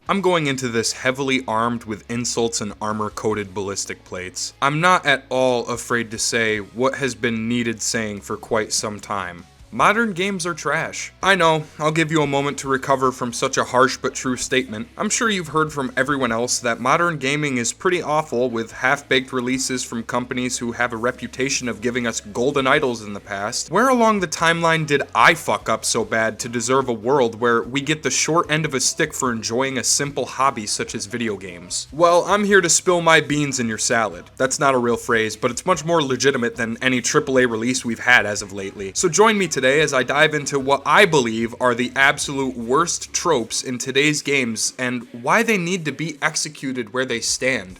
I'm going into this heavily armed with insults and armor-coated ballistic plates. I'm not at all afraid to say what has been needed saying for quite some time. Modern games are trash. I know, I'll give you a moment to recover from such a harsh but true statement. I'm sure you've heard from everyone else that modern gaming is pretty awful, with half-baked releases from companies who have a reputation of giving us golden idols in the past. Where along the timeline did I fuck up so bad to deserve a world where we get the short end of a stick for enjoying a simple hobby such as video games? Well, I'm here to spill my beans in your salad. That's not a real phrase, but it's much more legitimate than any AAA release we've had as of lately. So join me today as I dive into what I believe are the absolute worst tropes in today's games and why they need to be executed where they stand.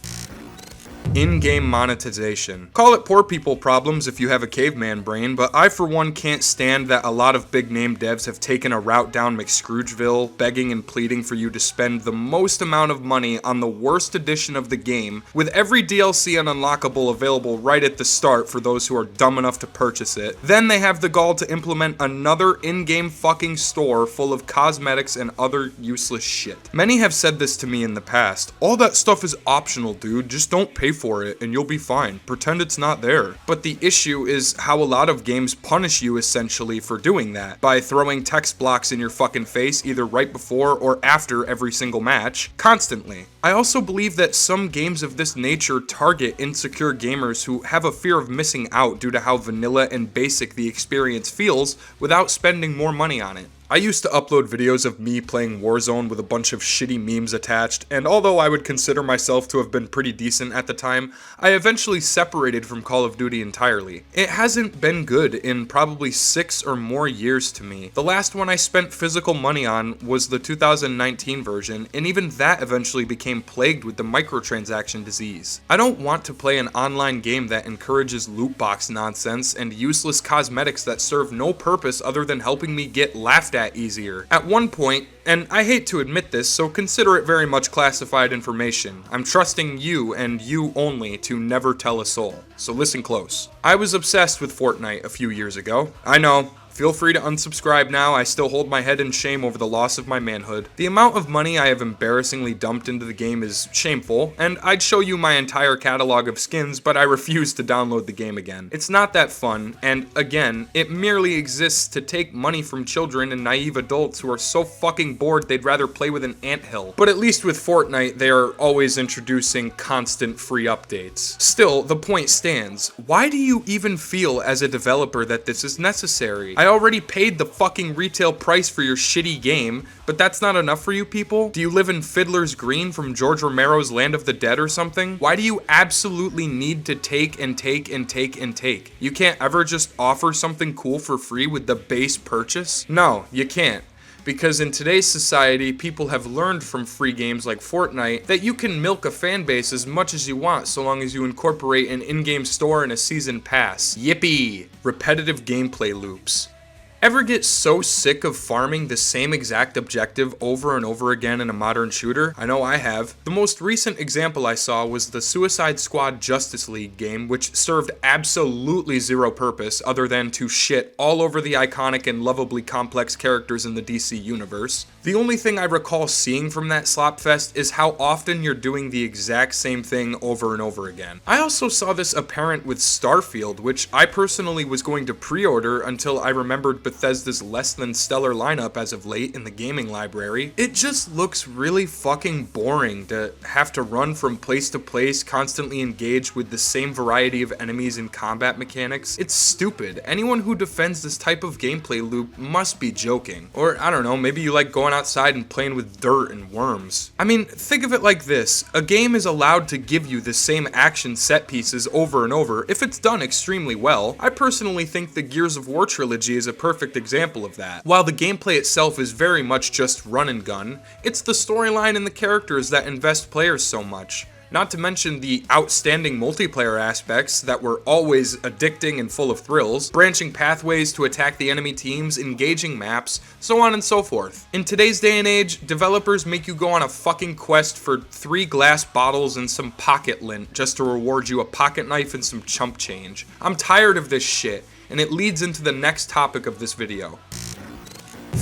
In-game monetization. Call it poor people problems if you have a caveman brain, but I for one can't stand that a lot of big name devs have taken a route down McScroogeville, begging and pleading for you to spend the most amount of money on the worst edition of the game, with every DLC and unlockable available right at the start for those who are dumb enough to purchase it. Then they have the gall to implement another in-game fucking store full of cosmetics and other useless shit. Many have said this to me in the past. All that stuff is optional, dude. Just don't pay for it and you'll be fine. Pretend it's not there. But the issue is how a lot of games punish you essentially for doing that, by throwing text blocks in your fucking face either right before or after every single match, constantly. I also believe that some games of this nature target insecure gamers who have a fear of missing out due to how vanilla and basic the experience feels without spending more money on it. I used to upload videos of me playing Warzone with a bunch of shitty memes attached, and although I would consider myself to have been pretty decent at the time, I eventually separated from Call of Duty entirely. It hasn't been good in probably 6 or more years to me. The last one I spent physical money on was the 2019 version, and even that eventually became plagued with the microtransaction disease. I don't want to play an online game that encourages loot box nonsense and useless cosmetics that serve no purpose other than helping me get laughed at easier. At one point, and I hate to admit this, so consider it very much classified information, I'm trusting you and you only to never tell a soul, so listen close. I was obsessed with Fortnite a few years ago. I know. Feel free to unsubscribe now, I still hold my head in shame over the loss of my manhood. The amount of money I have embarrassingly dumped into the game is shameful, and I'd show you my entire catalog of skins, but I refuse to download the game again. It's not that fun, and again, it merely exists to take money from children and naive adults who are so fucking bored they'd rather play with an anthill. But at least with Fortnite, they are always introducing constant free updates. Still, the point stands. Why do you even feel as a developer that this is necessary? I already paid the fucking retail price for your shitty game, but that's not enough for you people? Do you live in Fiddler's Green from George Romero's Land of the Dead or something? Why do you absolutely need to take and take and take and take? You can't ever just offer something cool for free with the base purchase? No, you can't. Because in today's society, people have learned from free games like Fortnite that you can milk a fan base as much as you want so long as you incorporate an in-game store and a season pass. Yippee! Repetitive gameplay loops. Ever get so sick of farming the same exact objective over and over again in a modern shooter? I know I have. The most recent example I saw was the Suicide Squad Justice League game, which served absolutely zero purpose other than to shit all over the iconic and lovably complex characters in the DC universe. The only thing I recall seeing from that slopfest is how often you're doing the exact same thing over and over again. I also saw this apparent with Starfield, which I personally was going to pre-order until I remembered Bethesda's less than stellar lineup as of late in the gaming library. It just looks really fucking boring to have to run from place to place, constantly engaged with the same variety of enemies and combat mechanics. It's stupid. Anyone who defends this type of gameplay loop must be joking. Or, I don't know, maybe you like going outside and playing with dirt and worms. I mean, think of it like this. A game is allowed to give you the same action set pieces over and over if it's done extremely well. I personally think the Gears of War trilogy is a perfect example of that. While the gameplay itself is very much just run and gun, it's the storyline and the characters that invest players so much. Not to mention the outstanding multiplayer aspects that were always addicting and full of thrills, branching pathways to attack the enemy teams, engaging maps, so on and so forth. In today's day and age, developers make you go on a fucking quest for 3 glass bottles and some pocket lint just to reward you a pocket knife and some chump change. I'm tired of this shit. and it leads into the next topic of this video.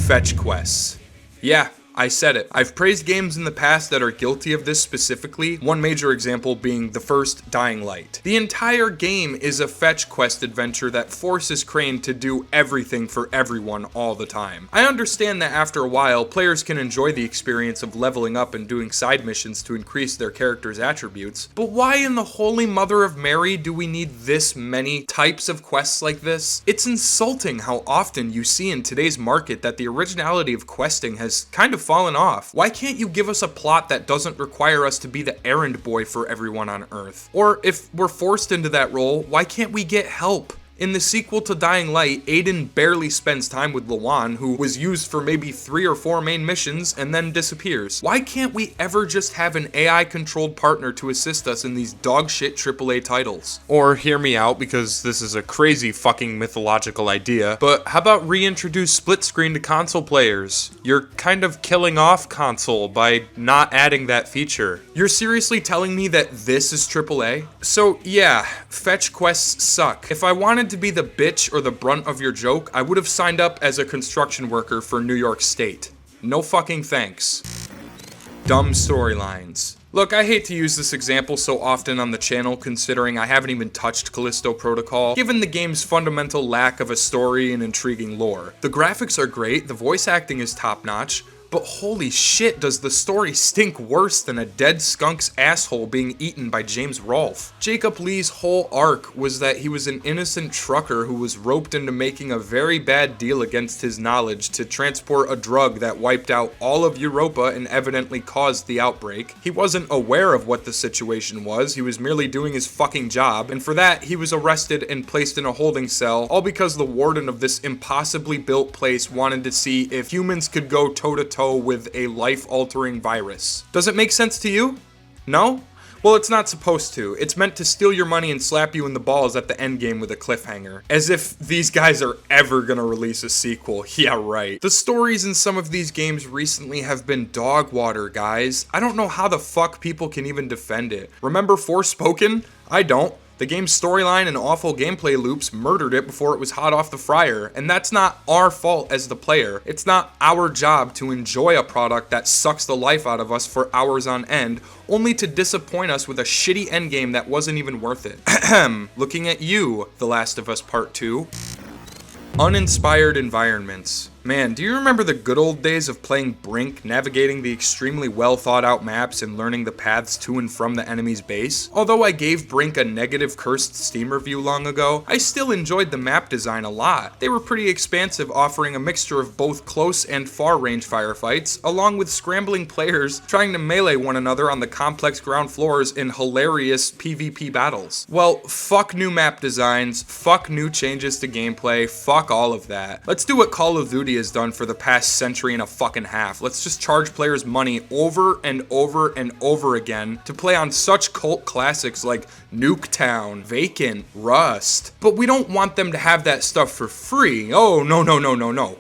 Fetch quests. Yeah, I said it. I've praised games in the past that are guilty of this specifically, one major example being the first Dying Light. The entire game is a fetch quest adventure that forces Crane to do everything for everyone all the time. I understand that after a while, players can enjoy the experience of leveling up and doing side missions to increase their character's attributes, but why in the holy mother of Mary do we need this many types of quests like this? It's insulting how often you see in today's market that the originality of questing has kind of fallen off. Why can't you give us a plot that doesn't require us to be the errand boy for everyone on Earth? Or if we're forced into that role, why can't we get help? In the sequel to Dying Light, Aiden barely spends time with Lawan, who was used for maybe 3 or 4 main missions and then disappears. Why can't we ever just have an AI-controlled partner to assist us in these dogshit AAA titles? Or hear me out, because this is a crazy fucking mythological idea, but how about reintroduce split screen to console players? You're kind of killing off console by not adding that feature. You're seriously telling me that this is AAA? So yeah, fetch quests suck. If I wanted to be the bitch or the brunt of your joke, I would have signed up as a construction worker for New York State. No fucking thanks. Dumb storylines. Look, I hate to use this example so often on the channel considering I haven't even touched Callisto Protocol, given the game's fundamental lack of a story and intriguing lore. The graphics are great, the voice acting is top-notch, but holy shit, does the story stink worse than a dead skunk's asshole being eaten by James Rolfe. Jacob Lee's whole arc was that he was an innocent trucker who was roped into making a very bad deal against his knowledge to transport a drug that wiped out all of Europa and evidently caused the outbreak. He wasn't aware of what the situation was, he was merely doing his fucking job, and for that he was arrested and placed in a holding cell, all because the warden of this impossibly built place wanted to see if humans could go toe-to-toe with a life-altering virus. Does it make sense to you? No? Well, it's not supposed to. It's meant to steal your money and slap you in the balls at the endgame with a cliffhanger. As if these guys are ever gonna release a sequel. Yeah, right. The stories in some of these games recently have been dog water, guys. I don't know how the fuck people can even defend it. Remember Forspoken? I don't. The game's storyline and awful gameplay loops murdered it before it was hot off the fryer, and that's not our fault as the player. It's not our job to enjoy a product that sucks the life out of us for hours on end, only to disappoint us with a shitty endgame that wasn't even worth it. Looking at you, The Last of Us Part 2. Uninspired environments. Man, do you remember the good old days of playing Brink, navigating the extremely well thought out maps and learning the paths to and from the enemy's base? Although I gave Brink a negative cursed Steam review long ago, I still enjoyed the map design a lot. They were pretty expansive, offering a mixture of both close and far range firefights, along with scrambling players trying to melee one another on the complex ground floors in hilarious PvP battles. Well, fuck new map designs, fuck new changes to gameplay, fuck all of that. Let's do what Call of Duty has done for the past century and a fucking half. Let's just charge players money over and over and over again to play on such cult classics like Nuketown, Vacant, Rust. But we don't want them to have that stuff for free. Oh, no.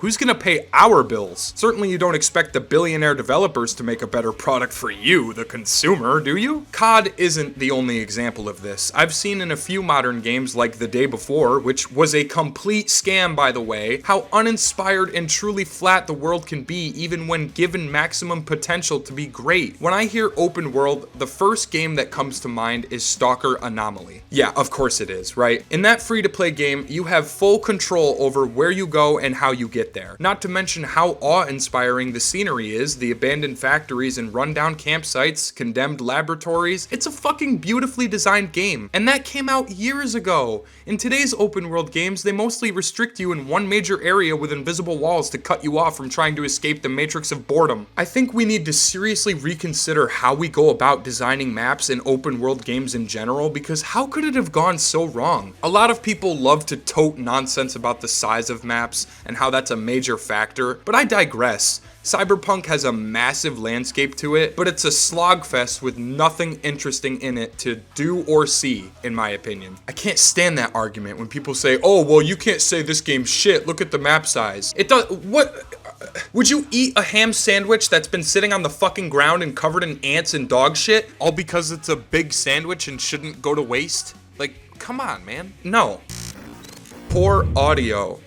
Who's gonna pay our bills? Certainly you don't expect the billionaire developers to make a better product for you, the consumer, do you? COD isn't the only example of this. I've seen in a few modern games like The Day Before, which was a complete scam by the way, how uninspired and truly flat the world can be even when given maximum potential to be great. When I hear open world, the first game that comes to mind is Stalker Anomaly. Yeah, of course it is, right? In that free-to-play game, you have full control over where you go and how you get there. Not to mention how awe-inspiring the scenery is, the abandoned factories and rundown campsites, condemned laboratories. It's a fucking beautifully designed game, and that came out years ago. In today's open world games, they mostly restrict you in one major area with invisible walls to cut you off from trying to escape the matrix of boredom. I think we need to seriously reconsider how we go about designing maps in open world games in general, because how could it have gone so wrong? A lot of people love to tote nonsense about the size of maps and how that's a major factor, but I digress. Cyberpunk has a massive landscape to it, but it's a slogfest with nothing interesting in it to do or see, in my opinion. I can't stand that argument when people say, oh, well, you can't say this game's shit, look at the map size. It does, what? Would you eat a ham sandwich that's been sitting on the fucking ground and covered in ants and dog shit, all because it's a big sandwich and shouldn't go to waste? Like, come on, man. No. Poor audio.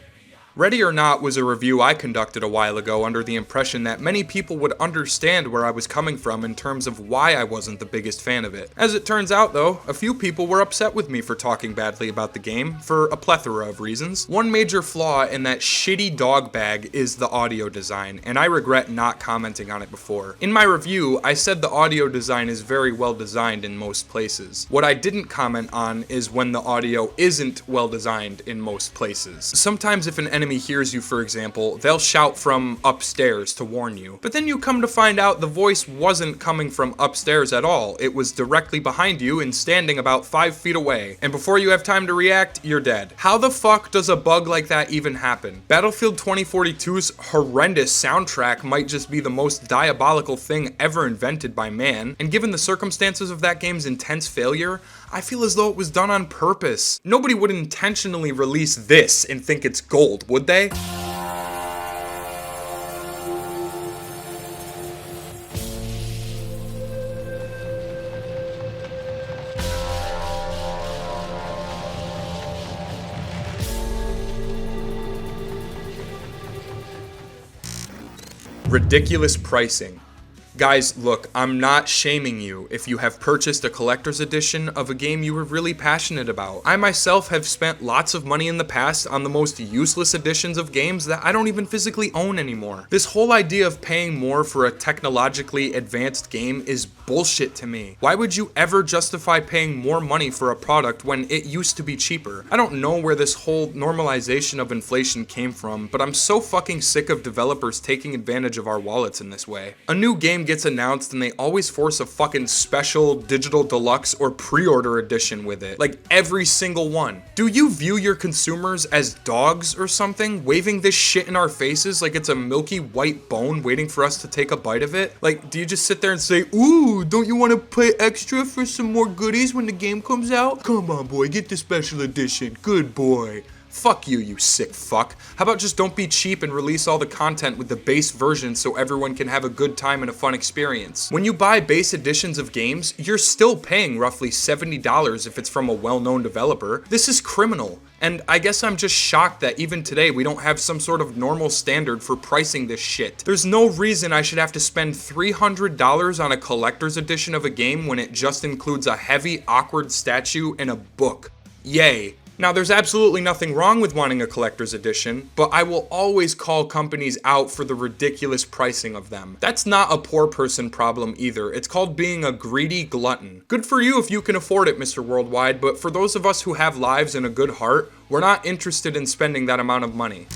Ready or Not was a review I conducted a while ago under the impression that many people would understand where I was coming from in terms of why I wasn't the biggest fan of it. As it turns out though, a few people were upset with me for talking badly about the game, for a plethora of reasons. One major flaw in that shitty dog bag is the audio design, and I regret not commenting on it before. In my review, I said the audio design is very well designed in most places. What I didn't comment on is when the audio isn't well designed in most places. Sometimes if an enemy hears you, for example, they'll shout from upstairs to warn you. But then you come to find out the voice wasn't coming from upstairs at all. It was directly behind you and standing about 5 feet away. And before you have time to react, you're dead. How the fuck does a bug like that even happen? Battlefield 2042's horrendous soundtrack might just be the most diabolical thing ever invented by man. And given the circumstances of that game's intense failure, I feel as though it was done on purpose. Nobody would intentionally release this and think it's gold, would they? Ridiculous pricing. Guys, look, I'm not shaming you if you have purchased a collector's edition of a game you were really passionate about. I myself have spent lots of money in the past on the most useless editions of games that I don't even physically own anymore. This whole idea of paying more for a technologically advanced game is bullshit to me. Why would you ever justify paying more money for a product when it used to be cheaper? I don't know where this whole normalization of inflation came from, but I'm so fucking sick of developers taking advantage of our wallets in this way. A new game gets announced and they always force a fucking special digital deluxe or pre-order edition with it. Like every single one. Do you view your consumers as dogs or something, waving this shit in our faces like it's a milky white bone waiting for us to take a bite of it? Like, do you just sit there and say, ooh, don't you want to pay extra for some more goodies when the game comes out? Come on, boy, get the special edition. Good boy. Fuck you, you sick fuck. How about just don't be cheap and release all the content with the base version so everyone can have a good time and a fun experience? When you buy base editions of games, you're still paying roughly $70 if it's from a well-known developer. This is criminal. And I guess I'm just shocked that even today we don't have some sort of normal standard for pricing this shit. There's no reason I should have to spend $300 on a collector's edition of a game when it just includes a heavy, awkward statue and a book. Yay. Now, there's absolutely nothing wrong with wanting a collector's edition, but I will always call companies out for the ridiculous pricing of them. That's not a poor person problem either. It's called being a greedy glutton. Good for you if you can afford it, Mr. Worldwide, but for those of us who have lives and a good heart, we're not interested in spending that amount of money.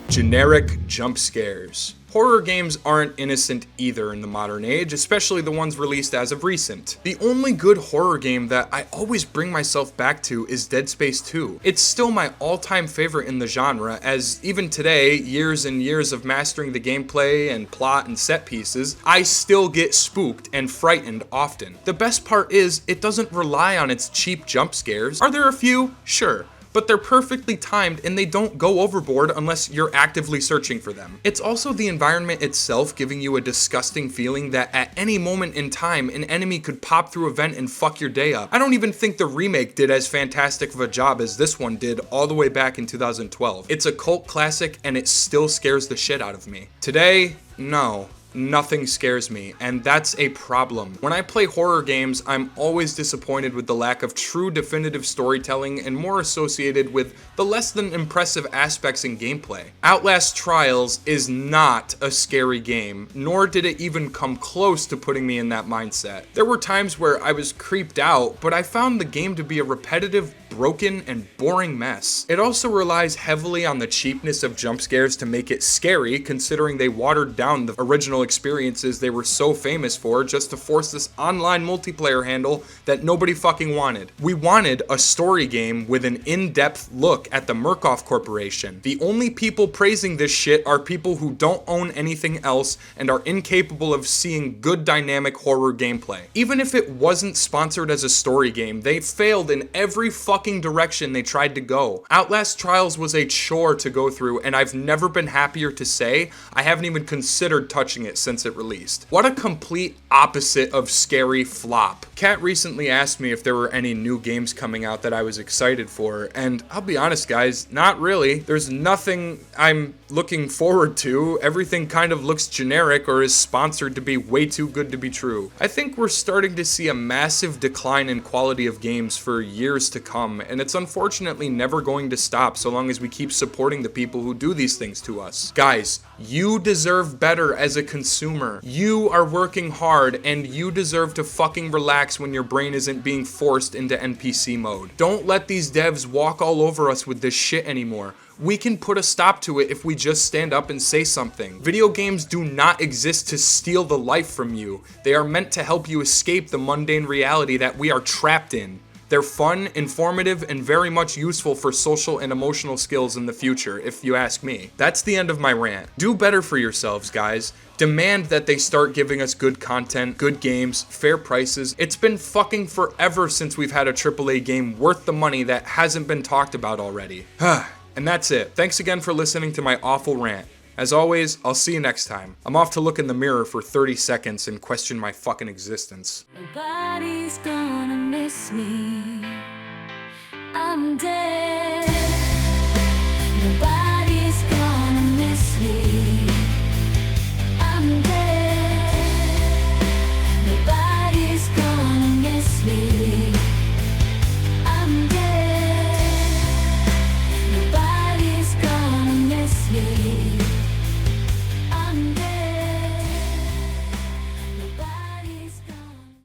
Generic jump scares. Horror games aren't innocent either in the modern age, especially the ones released as of recent. The only good horror game that I always bring myself back to is Dead Space 2. It's still my all-time favorite in the genre, as even today, years and years of mastering the gameplay and plot and set pieces, I still get spooked and frightened often. The best part is, it doesn't rely on its cheap jump scares. Are there a few? Sure. But they're perfectly timed and they don't go overboard unless you're actively searching for them. It's also the environment itself giving you a disgusting feeling that at any moment in time, an enemy could pop through a vent and fuck your day up. I don't even think the remake did as fantastic of a job as this one did all the way back in 2012. It's a cult classic and it still scares the shit out of me. Today, no. Nothing scares me, and that's a problem. When I play horror games, I'm always disappointed with the lack of true definitive storytelling and more associated with the less than impressive aspects in gameplay. Outlast Trials is not a scary game, nor did it even come close to putting me in that mindset. There were times where I was creeped out, but I found the game to be a repetitive, broken, and boring mess. It also relies heavily on the cheapness of jump scares to make it scary, considering they watered down the original experiences they were so famous for just to force this online multiplayer handle that nobody fucking wanted. We wanted a story game with an in-depth look at the Murkoff Corporation. The only people praising this shit are people who don't own anything else and are incapable of seeing good dynamic horror gameplay. Even if it wasn't sponsored as a story game, they failed in every fucking fucking direction they tried to go. Outlast Trials was a chore to go through, and I've never been happier to say I haven't even considered touching it since it released. What a complete opposite of scary flop. Kat recently asked me if there were any new games coming out that I was excited for, and I'll be honest guys, not really. There's nothing I'm looking forward to. Everything kind of looks generic or is sponsored to be way too good to be true. I think we're starting to see a massive decline in quality of games for years to come, and it's unfortunately never going to stop so long as we keep supporting the people who do these things to us. Guys, you deserve better as a consumer. You are working hard, and you deserve to fucking relax when your brain isn't being forced into NPC mode. Don't let these devs walk all over us with this shit anymore. We can put a stop to it if we just stand up and say something. Video games do not exist to steal the life from you. They are meant to help you escape the mundane reality that we are trapped in. They're fun, informative, and very much useful for social and emotional skills in the future, if you ask me. That's the end of my rant. Do better for yourselves, guys. Demand that they start giving us good content, good games, fair prices. It's been fucking forever since we've had a AAA game worth the money that hasn't been talked about already. And that's it. Thanks again for listening to my awful rant. As always, I'll see you next time. I'm off to look in the mirror for 30 seconds and question my fucking existence. Nobody's gonna miss me. I'm dead. Nobody